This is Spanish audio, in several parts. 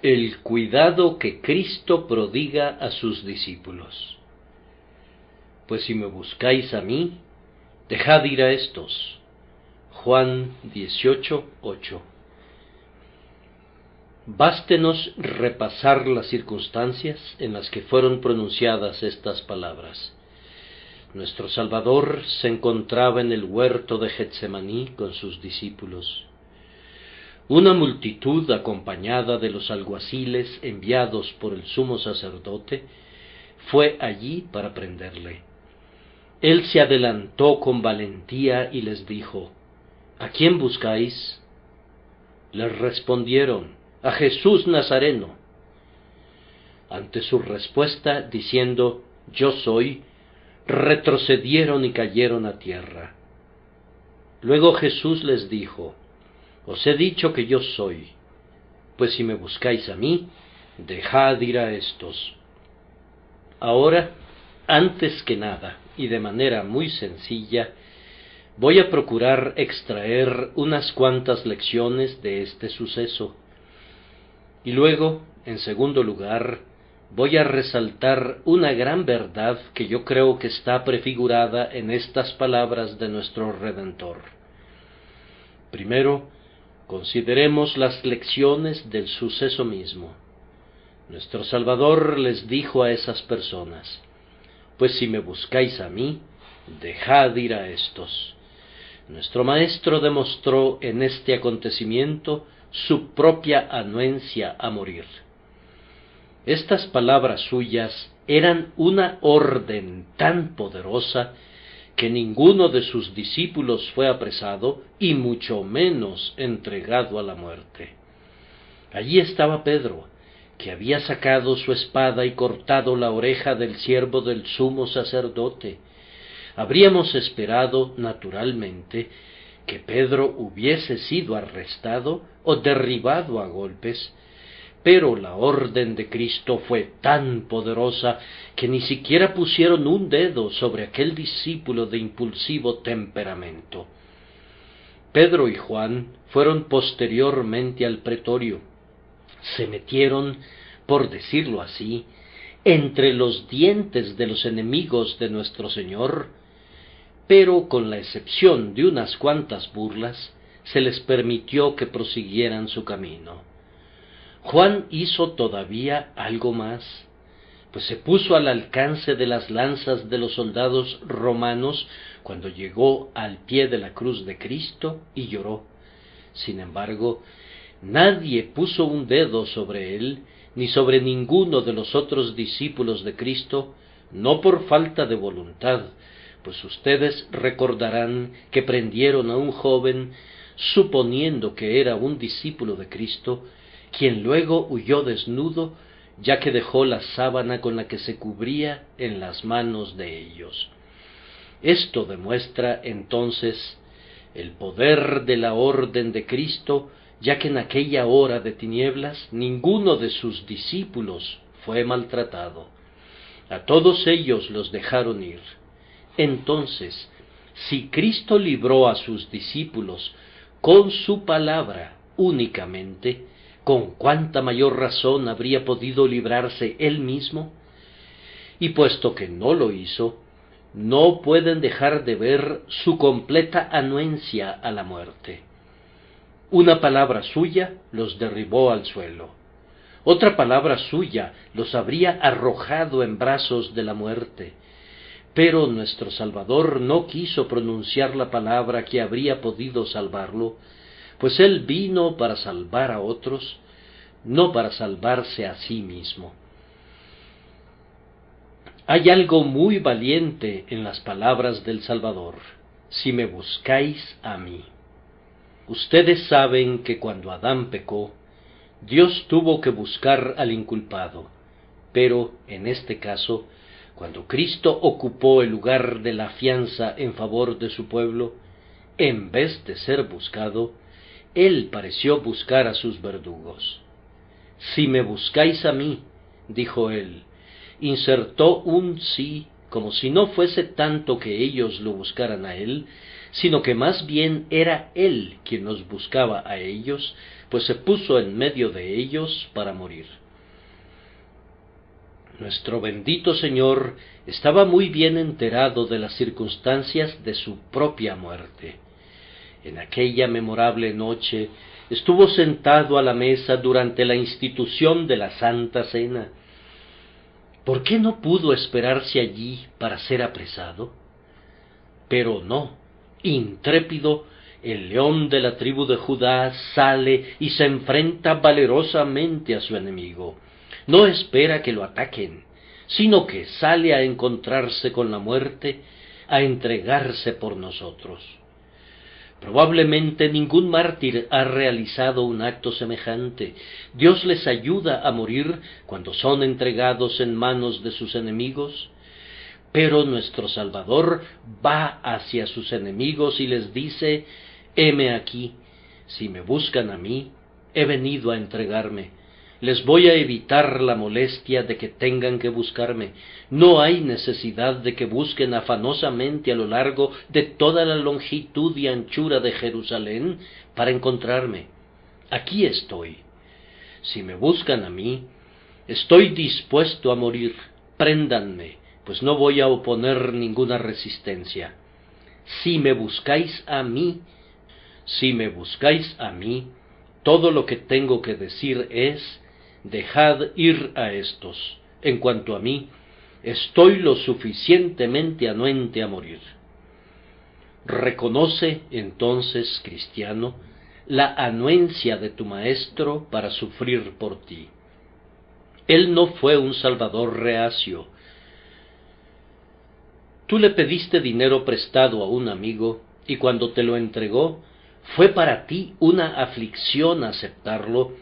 El cuidado que Cristo prodiga a sus discípulos. Pues si me buscáis a mí, dejad ir a estos. Juan 18:8. Bástenos repasar las circunstancias en las que fueron pronunciadas estas palabras. Nuestro Salvador se encontraba en el huerto de Getsemaní con sus discípulos. Una multitud acompañada de los alguaciles enviados por el sumo sacerdote fue allí para prenderle. Él se adelantó con valentía y les dijo: ¿A quién buscáis? Les respondieron: a Jesús Nazareno. Ante su respuesta, diciendo: yo soy, retrocedieron y cayeron a tierra. Luego Jesús les dijo: os he dicho que yo soy, pues si me buscáis a mí, dejad ir a estos. Ahora, antes que nada, y de manera muy sencilla, voy a procurar extraer unas cuantas lecciones de este suceso. Y luego, en segundo lugar, voy a resaltar una gran verdad que yo creo que está prefigurada en estas palabras de nuestro Redentor. Primero, consideremos las lecciones del suceso mismo. Nuestro Salvador les dijo a esas personas: pues si me buscáis a mí, dejad ir a estos. Nuestro Maestro demostró en este acontecimiento su propia anuencia a morir. Estas palabras suyas eran una orden tan poderosa que ninguno de sus discípulos fue apresado y mucho menos entregado a la muerte. Allí estaba Pedro, que había sacado su espada y cortado la oreja del siervo del sumo sacerdote. Habríamos esperado, naturalmente, que Pedro hubiese sido arrestado o derribado a golpes, pero la orden de Cristo fue tan poderosa que ni siquiera pusieron un dedo sobre aquel discípulo de impulsivo temperamento. Pedro y Juan fueron posteriormente al pretorio. Se metieron, por decirlo así, entre los dientes de los enemigos de nuestro Señor, pero con la excepción de unas cuantas burlas, se les permitió que prosiguieran su camino. Juan hizo todavía algo más, pues se puso al alcance de las lanzas de los soldados romanos cuando llegó al pie de la cruz de Cristo y lloró. Sin embargo, nadie puso un dedo sobre él, ni sobre ninguno de los otros discípulos de Cristo, no por falta de voluntad, pues ustedes recordarán que prendieron a un joven suponiendo que era un discípulo de Cristo, quien luego huyó desnudo, ya que dejó la sábana con la que se cubría en las manos de ellos. Esto demuestra entonces el poder de la orden de Cristo, ya que en aquella hora de tinieblas ninguno de sus discípulos fue maltratado. A todos ellos los dejaron ir. Entonces, si Cristo libró a sus discípulos con su palabra únicamente, ¿con cuánta mayor razón habría podido librarse él mismo? Y puesto que no lo hizo, no pueden dejar de ver su completa anuencia a la muerte. Una palabra suya los derribó al suelo. Otra palabra suya los habría arrojado en brazos de la muerte. Pero nuestro Salvador no quiso pronunciar la palabra que habría podido salvarlo, pues él vino para salvar a otros, no para salvarse a sí mismo. Hay algo muy valiente en las palabras del Salvador: si me buscáis a mí. Ustedes saben que cuando Adán pecó, Dios tuvo que buscar al inculpado, pero en este caso, cuando Cristo ocupó el lugar de la fianza en favor de su pueblo, en vez de ser buscado, Él pareció buscar a sus verdugos. Si me buscáis a mí, dijo Él, insertó un sí, como si no fuese tanto que ellos lo buscaran a Él, sino que más bien era Él quien los buscaba a ellos, pues se puso en medio de ellos para morir. Nuestro bendito Señor estaba muy bien enterado de las circunstancias de su propia muerte. En aquella memorable noche estuvo sentado a la mesa durante la institución de la Santa Cena. ¿Por qué no pudo esperarse allí para ser apresado? Pero no, intrépido, el león de la tribu de Judá sale y se enfrenta valerosamente a su enemigo. No espera que lo ataquen, sino que sale a encontrarse con la muerte, a entregarse por nosotros. Probablemente ningún mártir ha realizado un acto semejante. Dios les ayuda a morir cuando son entregados en manos de sus enemigos. Pero nuestro Salvador va hacia sus enemigos y les dice: heme aquí, si me buscan a mí, he venido a entregarme. Les voy a evitar la molestia de que tengan que buscarme. No hay necesidad de que busquen afanosamente a lo largo de toda la longitud y anchura de Jerusalén para encontrarme. Aquí estoy. Si me buscan a mí, estoy dispuesto a morir. Préndanme, pues no voy a oponer ninguna resistencia. Si me buscáis a mí, todo lo que tengo que decir es: dejad ir a estos. En cuanto a mí, estoy lo suficientemente anuente a morir. Reconoce, entonces, cristiano, la anuencia de tu Maestro para sufrir por ti. Él no fue un Salvador reacio. Tú le pediste dinero prestado a un amigo, y cuando te lo entregó, fue para ti una aflicción aceptarlo,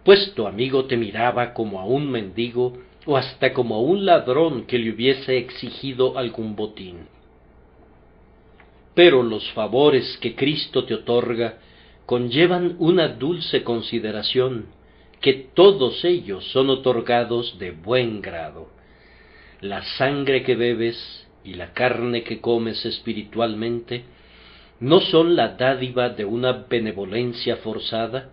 pues tu amigo te miraba como a un mendigo o hasta como a un ladrón que le hubiese exigido algún botín. Pero los favores que Cristo te otorga conllevan una dulce consideración, que todos ellos son otorgados de buen grado. La sangre que bebes y la carne que comes espiritualmente no son la dádiva de una benevolencia forzada,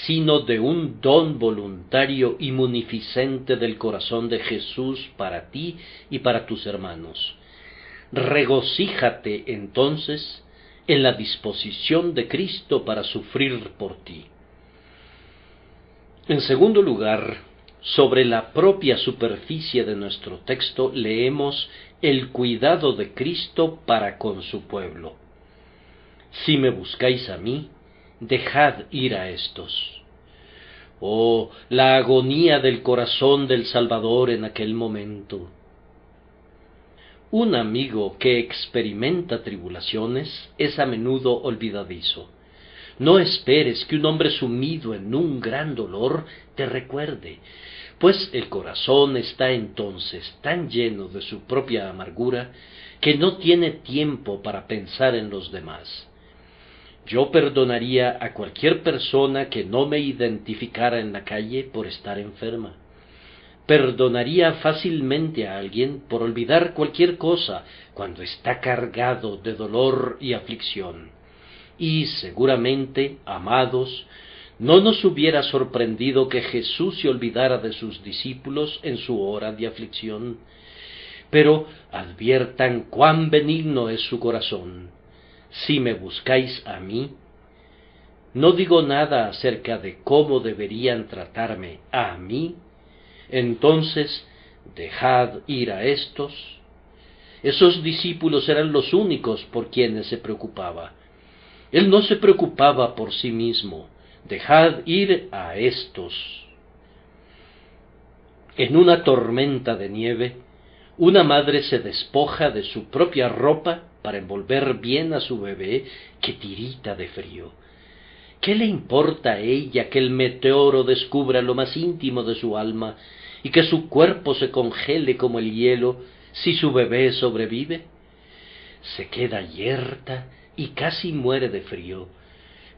sino de un don voluntario y munificente del corazón de Jesús para ti y para tus hermanos. Regocíjate, entonces, en la disposición de Cristo para sufrir por ti. En segundo lugar, sobre la propia superficie de nuestro texto leemos el cuidado de Cristo para con su pueblo. Si me buscáis a mí, dejad ir a estos. Oh, la agonía del corazón del Salvador en aquel momento. Un amigo que experimenta tribulaciones es a menudo olvidadizo. No esperes que un hombre sumido en un gran dolor te recuerde, pues el corazón está entonces tan lleno de su propia amargura que no tiene tiempo para pensar en los demás. Yo perdonaría a cualquier persona que no me identificara en la calle por estar enferma. Perdonaría fácilmente a alguien por olvidar cualquier cosa cuando está cargado de dolor y aflicción. Y seguramente, amados, no nos hubiera sorprendido que Jesús se olvidara de sus discípulos en su hora de aflicción. Pero adviertan cuán benigno es su corazón. Si me buscáis a mí, no digo nada acerca de cómo deberían tratarme a mí, entonces dejad ir a estos. Esos discípulos eran los únicos por quienes se preocupaba. Él no se preocupaba por sí mismo. Dejad ir a estos. En una tormenta de nieve, una madre se despoja de su propia ropa para envolver bien a su bebé que tirita de frío. ¿Qué le importa a ella que el meteoro descubra lo más íntimo de su alma y que su cuerpo se congele como el hielo si su bebé sobrevive? Se queda yerta y casi muere de frío,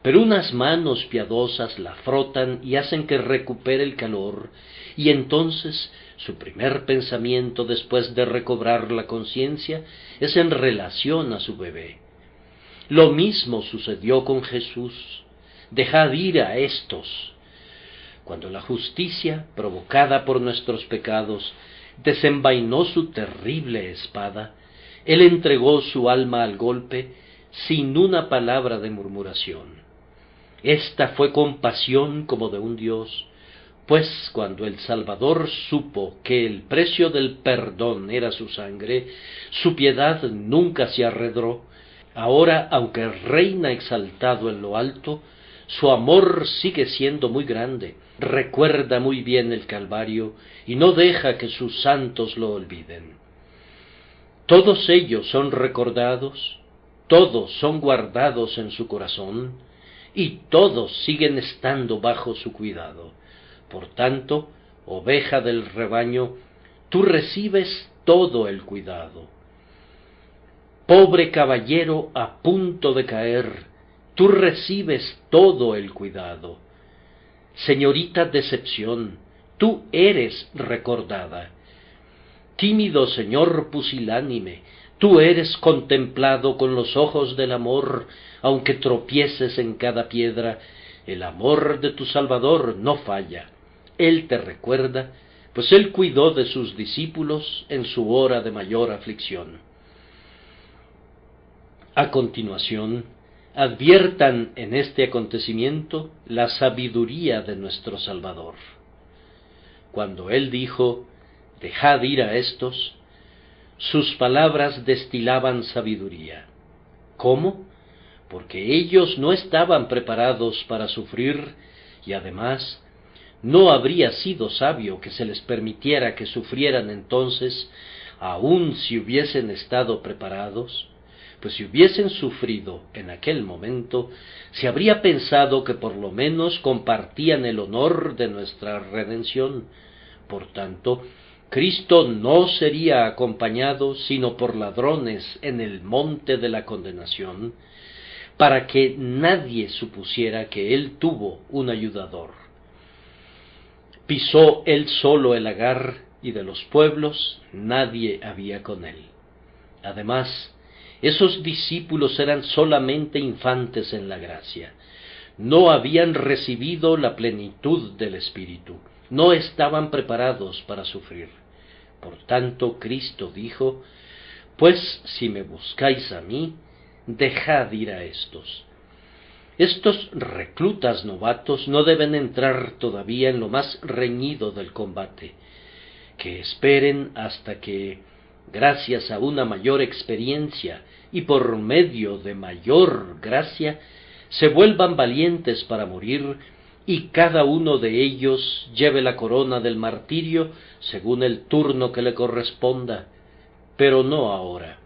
pero unas manos piadosas la frotan y hacen que recupere el calor, y entonces su primer pensamiento después de recobrar la conciencia es en relación a su bebé. Lo mismo sucedió con Jesús. dejad ir a éstos. Cuando la justicia, provocada por nuestros pecados, desenvainó su terrible espada, él entregó su alma al golpe sin una palabra de murmuración. Esta fue compasión como de un Dios, pues cuando el Salvador supo que el precio del perdón era su sangre, su piedad nunca se arredró. Ahora, aunque reina exaltado en lo alto, su amor sigue siendo muy grande, recuerda muy bien el Calvario y no deja que sus santos lo olviden. Todos ellos son recordados, todos son guardados en su corazón, y todos siguen estando bajo su cuidado. Por tanto, oveja del rebaño, tú recibes todo el cuidado. Pobre caballero a punto de caer, tú recibes todo el cuidado. Señorita decepción, tú eres recordada. Tímido señor pusilánime, tú eres contemplado con los ojos del amor, aunque tropieces en cada piedra, el amor de tu Salvador no falla. Él te recuerda, pues él cuidó de sus discípulos en su hora de mayor aflicción. A continuación, adviertan en este acontecimiento la sabiduría de nuestro Salvador. Cuando él dijo, dejad ir a éstos, sus palabras destilaban sabiduría. ¿Cómo? Porque ellos no estaban preparados para sufrir, y además, no habría sido sabio que se les permitiera que sufrieran entonces, aun si hubiesen estado preparados, pues si hubiesen sufrido en aquel momento, se habría pensado que por lo menos compartían el honor de nuestra redención. Por tanto, Cristo no sería acompañado sino por ladrones en el monte de la condenación, para que nadie supusiera que él tuvo un ayudador. Pisó él solo el lagar, y de los pueblos nadie había con él. Además, esos discípulos eran solamente infantes en la gracia. No habían recibido la plenitud del Espíritu, no estaban preparados para sufrir. Por tanto, Cristo dijo, pues si me buscáis a mí, dejad ir a éstos. Estos reclutas novatos no deben entrar todavía en lo más reñido del combate, que esperen hasta que, gracias a una mayor experiencia y por medio de mayor gracia, se vuelvan valientes para morir, y cada uno de ellos lleve la corona del martirio según el turno que le corresponda, pero no ahora.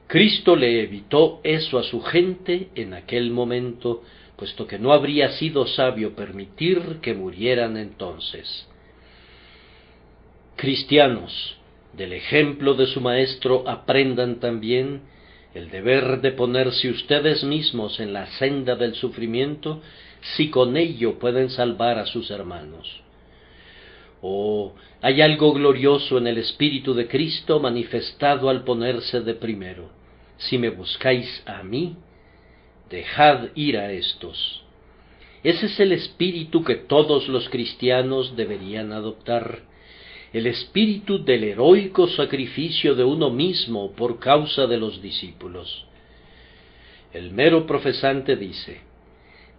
Cristo le evitó eso a su gente en aquel momento, puesto que no habría sido sabio permitir que murieran entonces. Cristianos, del ejemplo de su Maestro aprendan también el deber de ponerse ustedes mismos en la senda del sufrimiento, si con ello pueden salvar a sus hermanos. Hay algo glorioso en el Espíritu de Cristo manifestado al ponerse de primero. Si me buscáis a mí, dejad ir a éstos. Ese es el espíritu que todos los cristianos deberían adoptar, el espíritu del heroico sacrificio de uno mismo por causa de los discípulos. El mero profesante dice,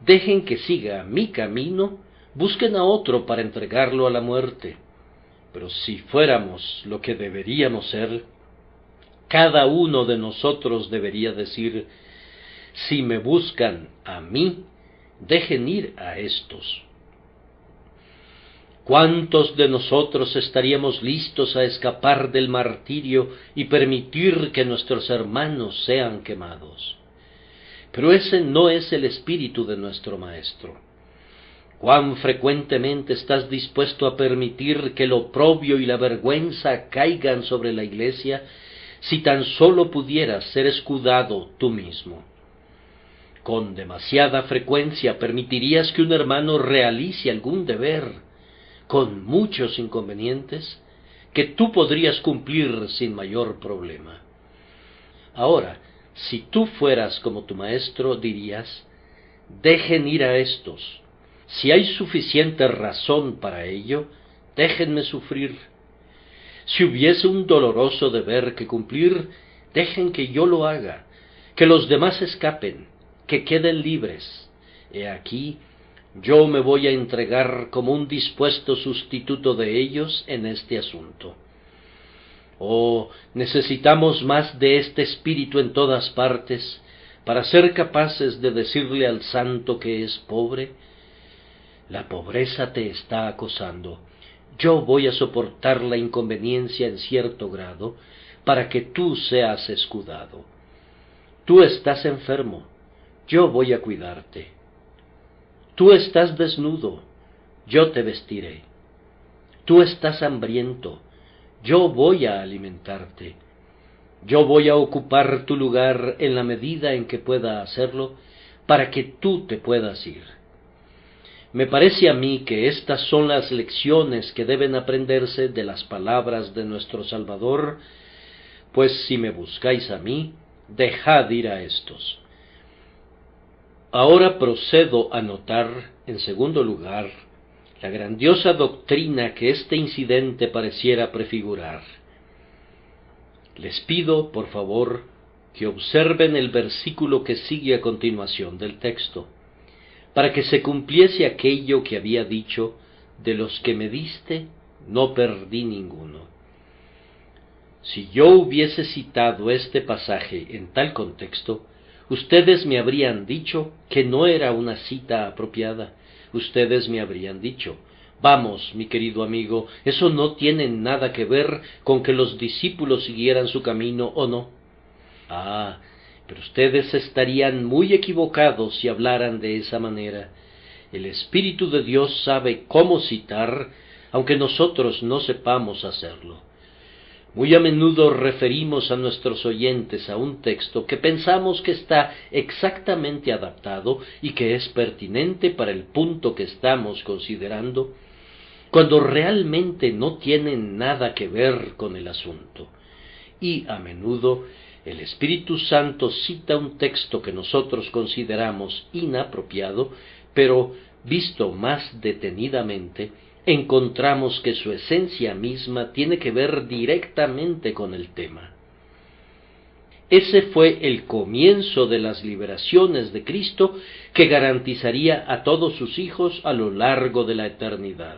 dejen que siga mi camino, busquen a otro para entregarlo a la muerte. Pero si fuéramos lo que deberíamos ser, cada uno de nosotros debería decir, si me buscan a mí, dejen ir a éstos. ¿Cuántos de nosotros estaríamos listos a escapar del martirio y permitir que nuestros hermanos sean quemados? Pero ese no es el espíritu de nuestro Maestro. ¿Cuán frecuentemente estás dispuesto a permitir que el oprobio y la vergüenza caigan sobre la Iglesia, si tan solo pudieras ser escudado tú mismo? Con demasiada frecuencia permitirías que un hermano realice algún deber, con muchos inconvenientes, que tú podrías cumplir sin mayor problema. Ahora, si tú fueras como tu Maestro, dirías, dejen ir a éstos. Si hay suficiente razón para ello, déjenme sufrir. Si hubiese un doloroso deber que cumplir, dejen que yo lo haga, que los demás escapen, que queden libres. He aquí, yo me voy a entregar como un dispuesto sustituto de ellos en este asunto. Oh, necesitamos más de este espíritu en todas partes, para ser capaces de decirle al santo que es pobre: la pobreza te está acosando. Yo voy a soportar la inconveniencia en cierto grado, para que tú seas escudado. Tú estás enfermo, yo voy a cuidarte. Tú estás desnudo, yo te vestiré. Tú estás hambriento, yo voy a alimentarte. Yo voy a ocupar tu lugar en la medida en que pueda hacerlo, para que tú te puedas ir. Me parece a mí que estas son las lecciones que deben aprenderse de las palabras de nuestro Salvador: pues si me buscáis a mí, dejad ir a éstos. Ahora procedo a notar, en segundo lugar, la grandiosa doctrina que este incidente pareciera prefigurar. Les pido, por favor, que observen el versículo que sigue a continuación del texto, para que se cumpliese aquello que había dicho: de los que me diste, no perdí ninguno. Si yo hubiese citado este pasaje en tal contexto, ustedes me habrían dicho que no era una cita apropiada. Ustedes me habrían dicho: vamos, mi querido amigo, eso no tiene nada que ver con que los discípulos siguieran su camino o no. Pero ustedes estarían muy equivocados si hablaran de esa manera. El Espíritu de Dios sabe cómo citar, aunque nosotros no sepamos hacerlo. Muy a menudo referimos a nuestros oyentes a un texto que pensamos que está exactamente adaptado y que es pertinente para el punto que estamos considerando, cuando realmente no tiene nada que ver con el asunto. Y a menudo el Espíritu Santo cita un texto que nosotros consideramos inapropiado, pero visto más detenidamente, encontramos que su esencia misma tiene que ver directamente con el tema. Ese fue el comienzo de las liberaciones de Cristo que garantizaría a todos sus hijos a lo largo de la eternidad.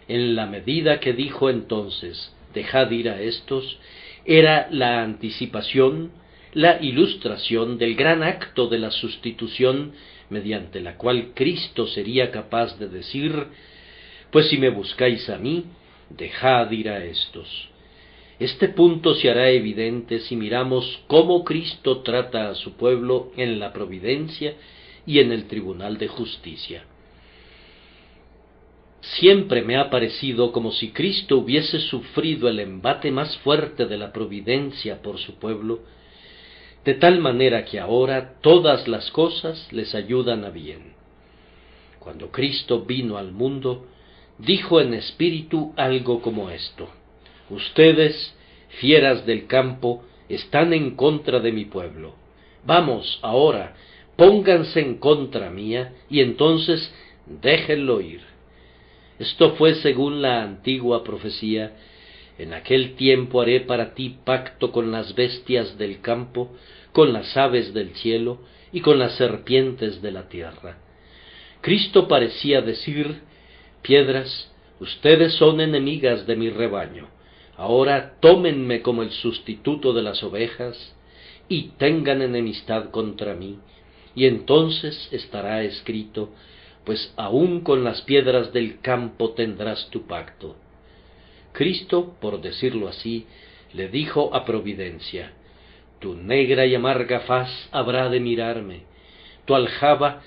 En la medida que dijo entonces: dejad ir a éstos, era la anticipación, la ilustración del gran acto de la sustitución, mediante la cual Cristo sería capaz de decir: pues si me buscáis a mí, dejad ir a éstos. Este punto se hará evidente si miramos cómo Cristo trata a su pueblo en la providencia y en el tribunal de justicia. Siempre me ha parecido como si Cristo hubiese sufrido el embate más fuerte de la providencia por su pueblo, de tal manera que ahora todas las cosas les ayudan a bien. Cuando Cristo vino al mundo, dijo en espíritu algo como esto: ustedes, fieras del campo, están en contra de mi pueblo. Vamos, ahora, pónganse en contra mía, y entonces déjenlo ir. Esto fue según la antigua profecía: en aquel tiempo haré para ti pacto con las bestias del campo, con las aves del cielo y con las serpientes de la tierra. Cristo parecía decir: piedras, ustedes son enemigas de mi rebaño, ahora tómenme como el sustituto de las ovejas y tengan enemistad contra mí, y entonces estará escrito: pues aun con las piedras del campo tendrás tu pacto. Cristo, por decirlo así, le dijo a Providencia: tu negra y amarga faz habrá de mirarme, tu aljaba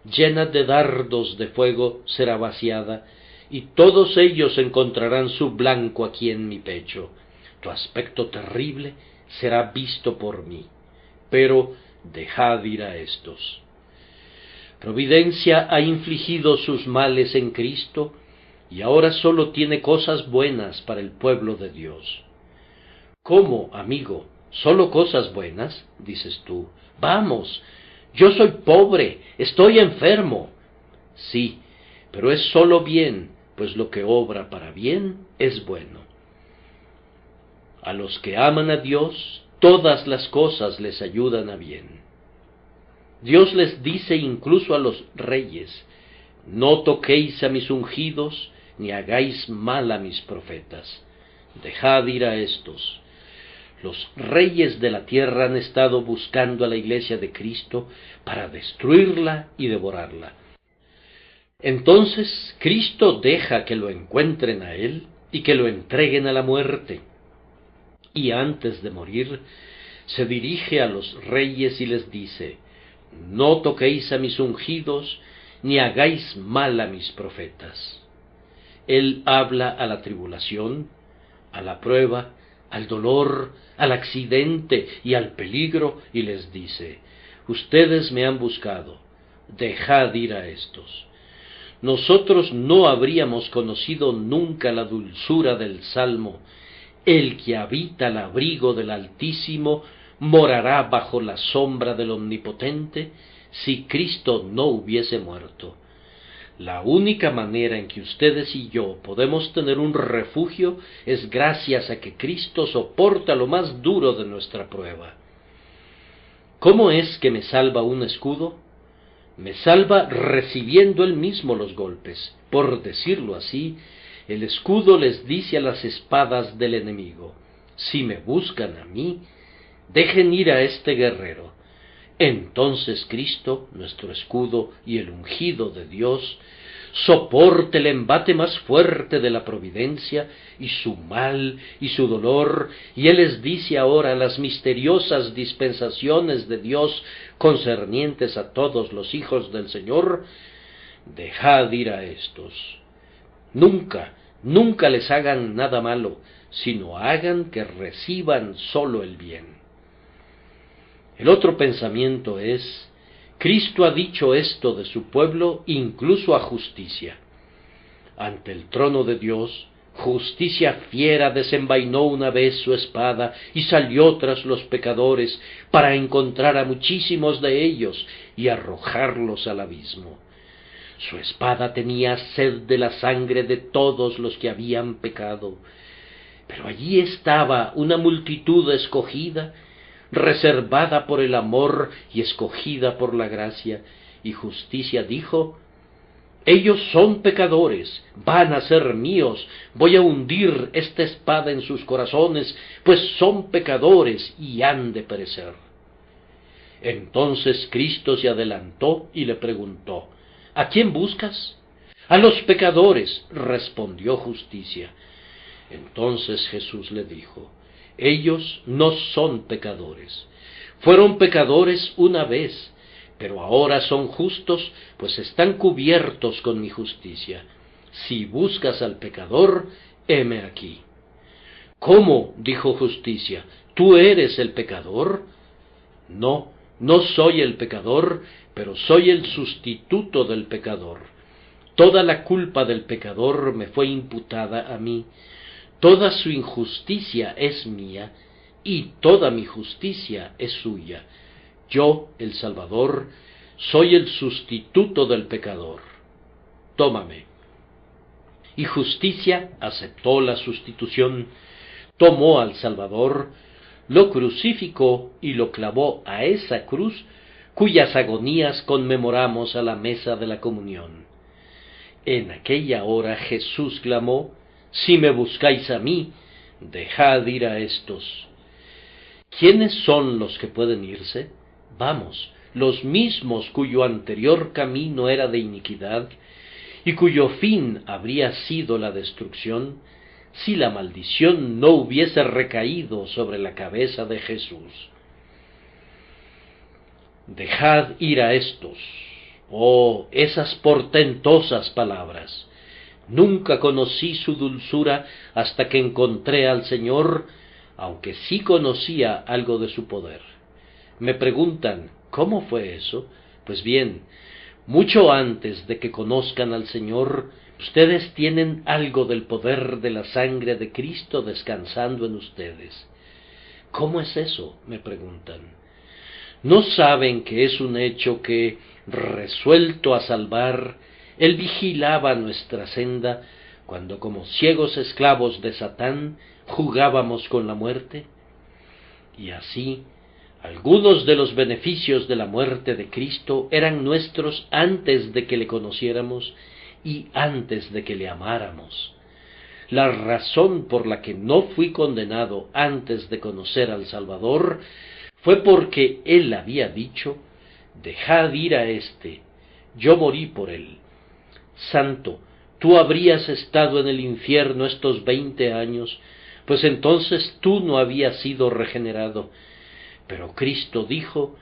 llena de dardos de fuego será vaciada, y todos ellos encontrarán su blanco aquí en mi pecho. Tu aspecto terrible será visto por mí, pero dejad ir a éstos. Providencia ha infligido sus males en Cristo, y ahora sólo tiene cosas buenas para el pueblo de Dios. ¿Cómo, amigo? ¿Sólo cosas buenas?, dices tú. Vamos, Yo soy pobre, estoy enfermo. Sí, pero es solo bien, pues lo que obra para bien es bueno. A los que aman a Dios, todas las cosas les ayudan a bien. Dios les dice incluso a los reyes: no toquéis a mis ungidos, ni hagáis mal a mis profetas. Dejad ir a estos. Los reyes de la tierra han estado buscando a la iglesia de Cristo para destruirla y devorarla. Entonces Cristo deja que lo encuentren a él y que lo entreguen a la muerte. Y antes de morir, se dirige a los reyes y les dice: no toquéis a mis ungidos, ni hagáis mal a mis profetas. Él habla a la tribulación, a la prueba, al dolor, al accidente y al peligro, y les dice: ustedes me han buscado, dejad ir a estos. Nosotros no habríamos conocido nunca la dulzura del Salmo: el que habita al abrigo del Altísimo morará bajo la sombra del Omnipotente, si Cristo no hubiese muerto. La única manera en que ustedes y yo podemos tener un refugio es gracias a que Cristo soporta lo más duro de nuestra prueba. ¿Cómo es que me salva un escudo? Me salva recibiendo él mismo los golpes. Por decirlo así, el escudo les dice a las espadas del enemigo: si me buscan a mí, dejen ir a este guerrero. Entonces Cristo, nuestro escudo y el ungido de Dios, soporte el embate más fuerte de la providencia y su mal y su dolor, y Él les dice ahora las misteriosas dispensaciones de Dios concernientes a todos los hijos del Señor: dejad ir a estos. Nunca, nunca les hagan nada malo, sino hagan que reciban solo el bien. El otro pensamiento es: Cristo ha dicho esto de su pueblo incluso a Justicia. Ante el trono de Dios, Justicia fiera desenvainó una vez su espada y salió tras los pecadores para encontrar a muchísimos de ellos y arrojarlos al abismo. Su espada tenía sed de la sangre de todos los que habían pecado, pero allí estaba una multitud escogida, reservada por el amor y escogida por la gracia, y Justicia dijo: ellos son pecadores, van a ser míos, voy a hundir esta espada en sus corazones, pues son pecadores y han de perecer. Entonces Cristo se adelantó y le preguntó: ¿a quién buscas? A los pecadores, respondió Justicia. Entonces Jesús le dijo: ellos no son pecadores. Fueron pecadores una vez, pero ahora son justos, pues están cubiertos con mi justicia. Si buscas al pecador, heme aquí. ¿Cómo? Dijo Justicia, ¿tú eres el pecador? No, no soy el pecador, pero soy el sustituto del pecador. Toda la culpa del pecador me fue imputada a mí. Toda su injusticia es mía, y toda mi justicia es suya. Yo, el Salvador, soy el sustituto del pecador. Tómame. Y Justicia aceptó la sustitución, tomó al Salvador, lo crucificó y lo clavó a esa cruz cuyas agonías conmemoramos a la mesa de la comunión. En aquella hora Jesús clamó: si me buscáis a mí, dejad ir a estos. ¿Quiénes son los que pueden irse? Vamos, los mismos cuyo anterior camino era de iniquidad, y cuyo fin habría sido la destrucción, si la maldición no hubiese recaído sobre la cabeza de Jesús. Dejad ir a estos. Oh, esas portentosas palabras. Nunca conocí su dulzura hasta que encontré al Señor, aunque sí conocía algo de su poder. Me preguntan: ¿cómo fue eso? Pues bien, mucho antes de que conozcan al Señor, ustedes tienen algo del poder de la sangre de Cristo descansando en ustedes. ¿Cómo es eso?, me preguntan. ¿No saben que es un hecho que, resuelto a salvar, Él vigilaba nuestra senda, cuando como ciegos esclavos de Satán jugábamos con la muerte? Y así, algunos de los beneficios de la muerte de Cristo eran nuestros antes de que le conociéramos y antes de que le amáramos. La razón por la que no fui condenado antes de conocer al Salvador fue porque Él había dicho: dejad ir a éste, yo morí por él. Santo, tú habrías estado en el infierno estos 20 años, pues entonces tú no habías sido regenerado. Pero Cristo dijo: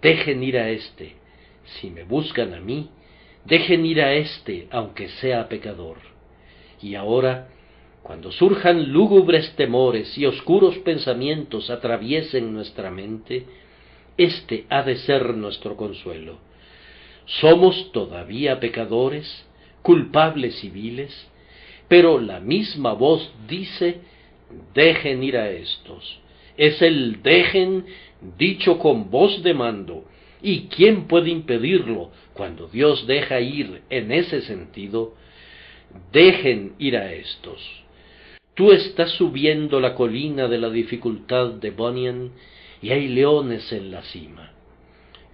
dejen ir a éste, si me buscan a mí, dejen ir a éste, aunque sea pecador. Y ahora, cuando surjan lúgubres temores y oscuros pensamientos atraviesen nuestra mente, este ha de ser nuestro consuelo. Somos todavía pecadores, culpables y viles, pero la misma voz dice: dejen ir a estos. Es el dejen dicho con voz de mando, y ¿quién puede impedirlo cuando Dios deja ir en ese sentido? Dejen ir a estos. Tú estás subiendo la colina de la dificultad de Bunyan y hay leones en la cima.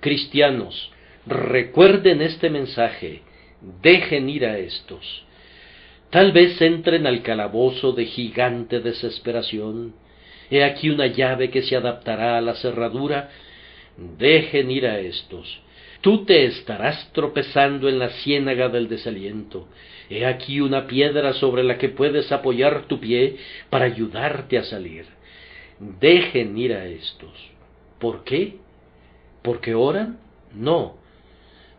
Cristianos, recuerden este mensaje: dejen ir a estos. Tal vez entren al calabozo de gigante desesperación. He aquí una llave que se adaptará a la cerradura. Dejen ir a estos. Tú te estarás tropezando en la ciénaga del desaliento. He aquí una piedra sobre la que puedes apoyar tu pie para ayudarte a salir. Dejen ir a estos. ¿Por qué? ¿Porque oran? No.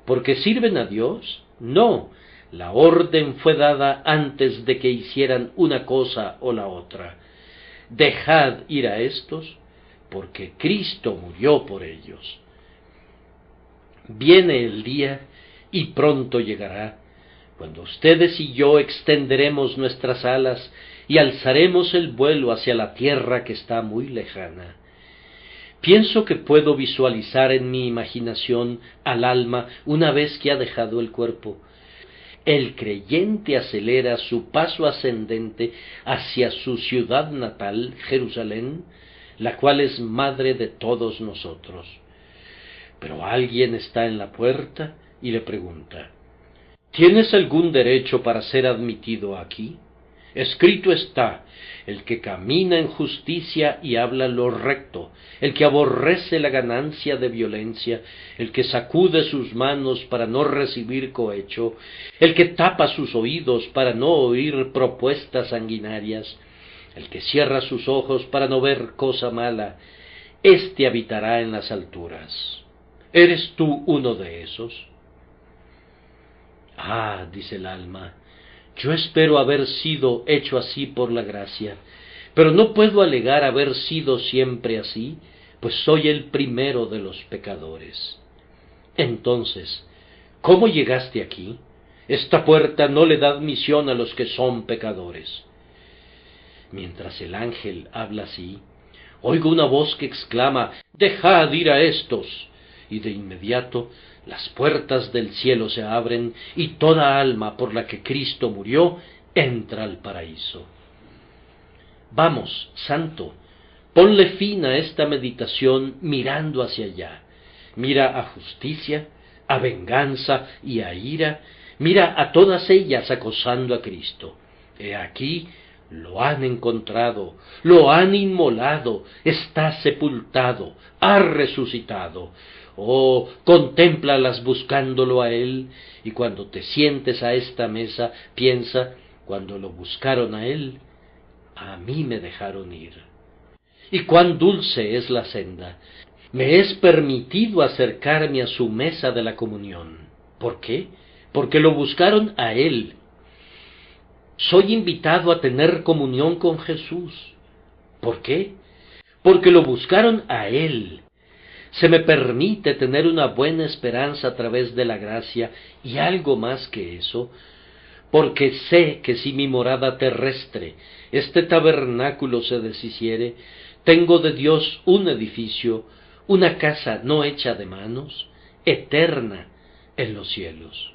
¿Porque sirven a Dios? No. La orden fue dada antes de que hicieran una cosa o la otra. Dejad ir a estos, porque Cristo murió por ellos. Viene el día, y pronto llegará, cuando ustedes y yo extenderemos nuestras alas y alzaremos el vuelo hacia la tierra que está muy lejana. Pienso que puedo visualizar en mi imaginación al alma una vez que ha dejado el cuerpo. El creyente acelera su paso ascendente hacia su ciudad natal, Jerusalén, la cual es madre de todos nosotros. Pero alguien está en la puerta y le pregunta: ¿tienes algún derecho para ser admitido aquí? Escrito está: el que camina en justicia y habla lo recto, el que aborrece la ganancia de violencia, el que sacude sus manos para no recibir cohecho, el que tapa sus oídos para no oír propuestas sanguinarias, el que cierra sus ojos para no ver cosa mala, éste habitará en las alturas. ¿Eres tú uno de esos? Ah, dice el alma, yo espero haber sido hecho así por la gracia, pero no puedo alegar haber sido siempre así, pues soy el primero de los pecadores. Entonces, ¿cómo llegaste aquí? Esta puerta no le da admisión a los que son pecadores. Mientras el ángel habla así, oigo una voz que exclama: dejad ir a estos. Y de inmediato las puertas del cielo se abren y toda alma por la que Cristo murió entra al paraíso. Vamos, santo, ponle fin a esta meditación mirando hacia allá. Mira a justicia, a venganza y a ira, mira a todas ellas acosando a Cristo. He aquí, lo han encontrado, lo han inmolado, está sepultado, ha resucitado. Oh, contémplalas buscándolo a Él, y cuando te sientes a esta mesa, piensa: cuando lo buscaron a Él, a mí me dejaron ir. Y cuán dulce es la senda. Me es permitido acercarme a su mesa de la comunión. ¿Por qué? Porque lo buscaron a Él. Soy invitado a tener comunión con Jesús. ¿Por qué? Porque lo buscaron a Él. Se me permite tener una buena esperanza a través de la gracia y algo más que eso, porque sé que si mi morada terrestre, este tabernáculo, se deshiciere, tengo de Dios un edificio, una casa no hecha de manos, eterna en los cielos.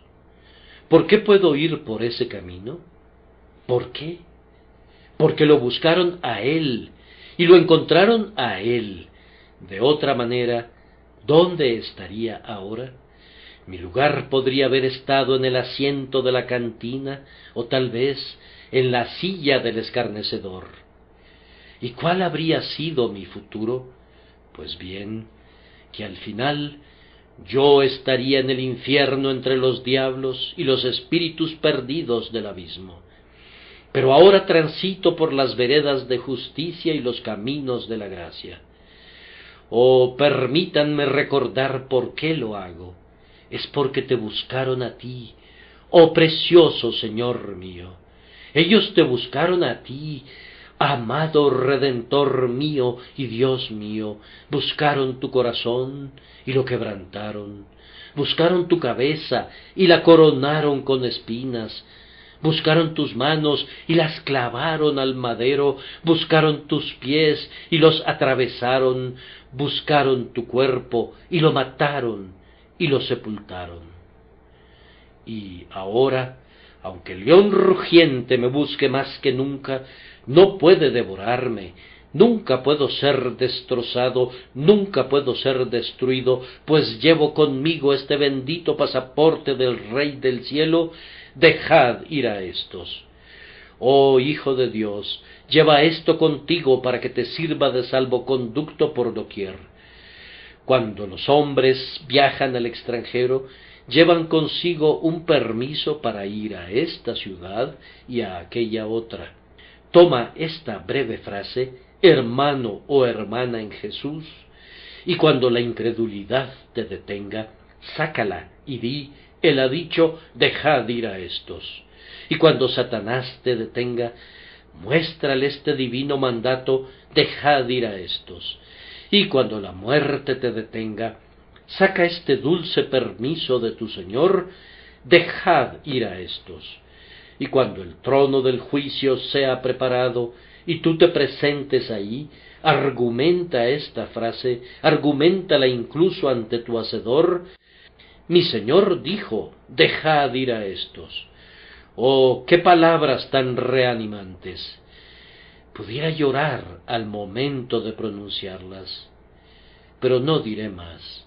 ¿Por qué puedo ir por ese camino? ¿Por qué? Porque lo buscaron a Él y lo encontraron a Él. De otra manera, ¿dónde estaría ahora? Mi lugar podría haber estado en el asiento de la cantina o tal vez en la silla del escarnecedor. ¿Y cuál habría sido mi futuro? Pues bien, que al final yo estaría en el infierno entre los diablos y los espíritus perdidos del abismo. Pero ahora transito por las veredas de justicia y los caminos de la gracia. Oh, permítanme recordar por qué lo hago. Es porque te buscaron a ti, oh precioso Señor mío. Ellos te buscaron a ti, amado Redentor mío y Dios mío. Buscaron tu corazón y lo quebrantaron. Buscaron tu cabeza y la coronaron con espinas. Buscaron tus manos y las clavaron al madero, buscaron tus pies y los atravesaron, buscaron tu cuerpo y lo mataron y lo sepultaron. Y ahora, aunque el león rugiente me busque más que nunca, no puede devorarme, nunca puedo ser destrozado, nunca puedo ser destruido, pues llevo conmigo este bendito pasaporte del Rey del cielo. Dejad ir a estos. Oh Hijo de Dios, lleva esto contigo para que te sirva de salvoconducto por doquier. Cuando los hombres viajan al extranjero, llevan consigo un permiso para ir a esta ciudad y a aquella otra. Toma esta breve frase, hermano o hermana en Jesús, y cuando la incredulidad te detenga, sácala y di: Él ha dicho, dejad ir a estos. Y cuando Satanás te detenga, muéstrale este divino mandato, dejad ir a estos. Y cuando la muerte te detenga, saca este dulce permiso de tu Señor, dejad ir a estos. Y cuando el trono del juicio sea preparado y tú te presentes ahí, argumenta esta frase, arguméntala incluso ante tu Hacedor: mi Señor dijo, dejad ir a estos. Oh, qué palabras tan reanimantes. Pudiera llorar al momento de pronunciarlas, pero no diré más.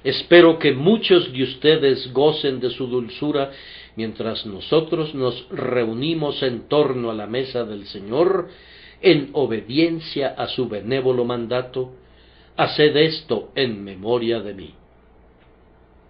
Espero que muchos de ustedes gocen de su dulzura mientras nosotros nos reunimos en torno a la mesa del Señor en obediencia a su benévolo mandato. Haced esto en memoria de mí.